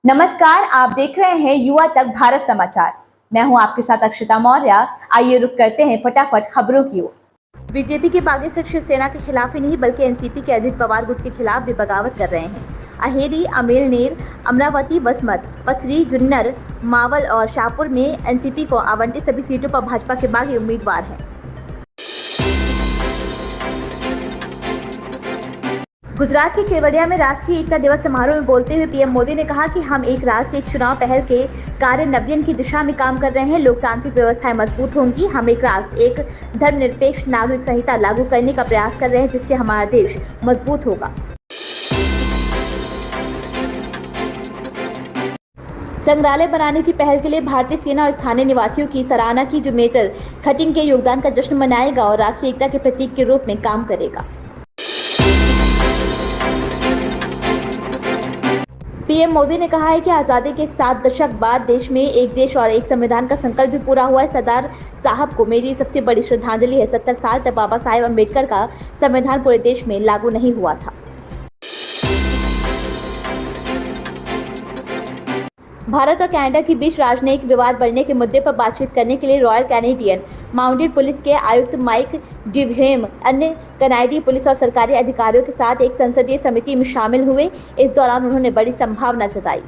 नमस्कार, आप देख रहे हैं युवा तक भारत समाचार। मैं हूं आपके साथ अक्षता मौर्य। आइए रुक करते हैं फटाफट खबरों की ओर। बीजेपी के बागी सिर्फ शिवसेना के खिलाफ ही नहीं बल्कि एनसीपी के अजित पवार गुट के खिलाफ भी बगावत कर रहे हैं। अहेरी, अमेलनेर, अमरावती, वसमत, पथरी, जुन्नर, मावल और शाहपुर में एनसीपी को आवंटित सभी सीटों पर भाजपा के बागी उम्मीदवार हैं। गुजरात के केवड़िया में राष्ट्रीय एकता दिवस समारोह में बोलते हुए पीएम मोदी ने कहा कि हम एक राष्ट्र एक चुनाव पहल के कार्यान्वयन की दिशा में काम कर रहे हैं। लोकतांत्रिक व्यवस्थाएं मजबूत होंगी। हम एक राष्ट्र एक धर्मनिरपेक्ष नागरिक संहिता लागू करने का प्रयास कर रहे हैं जिससे हमारा देश मजबूत होगा। संग्रहालय बनाने की पहल के लिए भारतीय सेना और स्थानीय निवासियों की सराहना की, जो मेजर खटिंग के योगदान का जश्न मनाएगा और राष्ट्रीय एकता के प्रतीक के रूप में काम करेगा। पीएम मोदी ने कहा है कि आज़ादी के 7 दशक बाद देश में एक देश और एक संविधान का संकल्प भी पूरा हुआ है। सरदार साहब को मेरी सबसे बड़ी श्रद्धांजलि है। 70 साल तक बाबा साहेब अम्बेडकर का संविधान पूरे देश में लागू नहीं हुआ था। भारत और कनाडा के बीच राजनयिक विवाद बढ़ने के मुद्दे पर बातचीत करने के लिए रॉयल कैनेडियन माउंटेड पुलिस के आयुक्त माइक डिवहेम अन्य कनाडाई पुलिस और सरकारी अधिकारियों के साथ एक संसदीय समिति में शामिल हुए। इस दौरान उन्होंने बड़ी संभावना जताई।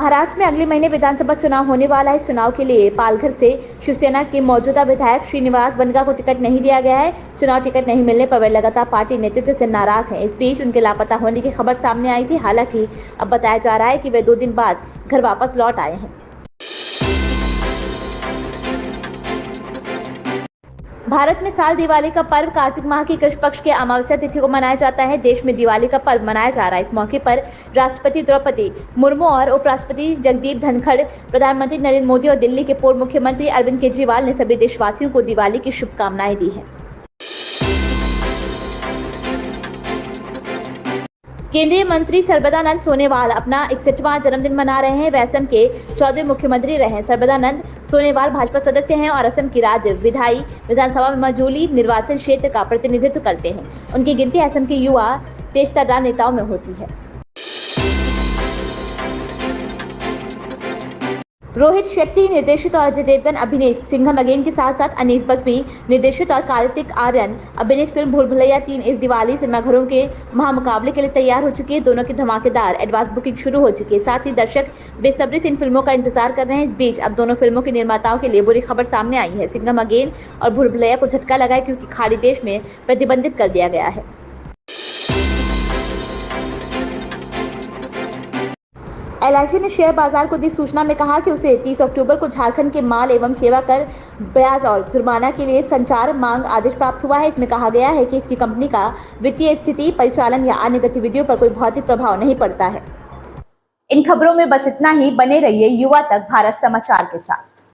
महाराष्ट्र में अगले महीने विधानसभा चुनाव होने वाला है। इस चुनाव के लिए पालघर से शिवसेना के मौजूदा विधायक श्रीनिवास वनगा को टिकट नहीं दिया गया है। चुनाव टिकट नहीं मिलने पर वे लगातार पार्टी नेतृत्व से नाराज हैं। इस बीच उनके लापता होने की खबर सामने आई थी। हालांकि अब बताया जा रहा है कि वे 2 दिन बाद घर वापस लौट आए हैं। भारत में साल दिवाली का पर्व कार्तिक माह की कृष्ण पक्ष के अमावस्या तिथि को मनाया जाता है। देश में दिवाली का पर्व मनाया जा रहा है। इस मौके पर राष्ट्रपति द्रौपदी मुर्मू और उपराष्ट्रपति जगदीप धनखड़, प्रधानमंत्री नरेंद्र मोदी और दिल्ली के पूर्व मुख्यमंत्री अरविंद केजरीवाल ने सभी देशवासियों को दिवाली की शुभकामनाएं दी हैं। केंद्रीय मंत्री सर्बानंद सोनोवाल अपना 61वां जन्मदिन मना रहे हैं। वे असम के 14वें मुख्यमंत्री रहे हैं। सर्बानंद सोनोवाल भाजपा सदस्य हैं और असम की राज्य विधानसभा में मजूली निर्वाचन क्षेत्र का प्रतिनिधित्व करते हैं। उनकी गिनती असम के युवा तेजतर्रार नेताओं में होती है। रोहित शेट्टी निर्देशित और अजय देवगन अभिनीत सिंघम अगेन के साथ साथ अनीस बज्मी निर्देशित और कार्तिक आर्यन अभिनीत फिल्म भूल भुलैया 3 इस दिवाली सिनेमाघरों के महामुकाबले के लिए तैयार हो चुकी है। दोनों की धमाकेदार एडवांस बुकिंग शुरू हो चुकी है। साथ ही दर्शक बेसब्री से इन फिल्मों का इंतजार कर रहे हैं। इस बीच अब दोनों फिल्मों के निर्माताओं के लिए बुरी खबर सामने आई है। सिंघम अगेन और भूल भुलैया को झटका लगा है क्योंकि खाड़ी देश में प्रतिबंधित कर दिया गया है। एलआईसी ने शेयर बाजार को दी सूचना में कहा कि उसे 30 अक्टूबर को झारखंड के माल एवं सेवा कर, ब्याज और जुर्माना के लिए संचार मांग आदेश प्राप्त हुआ है। इसमें कहा गया है कि इसकी कंपनी का वित्तीय स्थिति, परिचालन या अन्य गतिविधियों पर कोई भौतिक प्रभाव नहीं पड़ता है। इन खबरों में बस इतना ही। बने रहिए युवा तक भारत समाचार के साथ।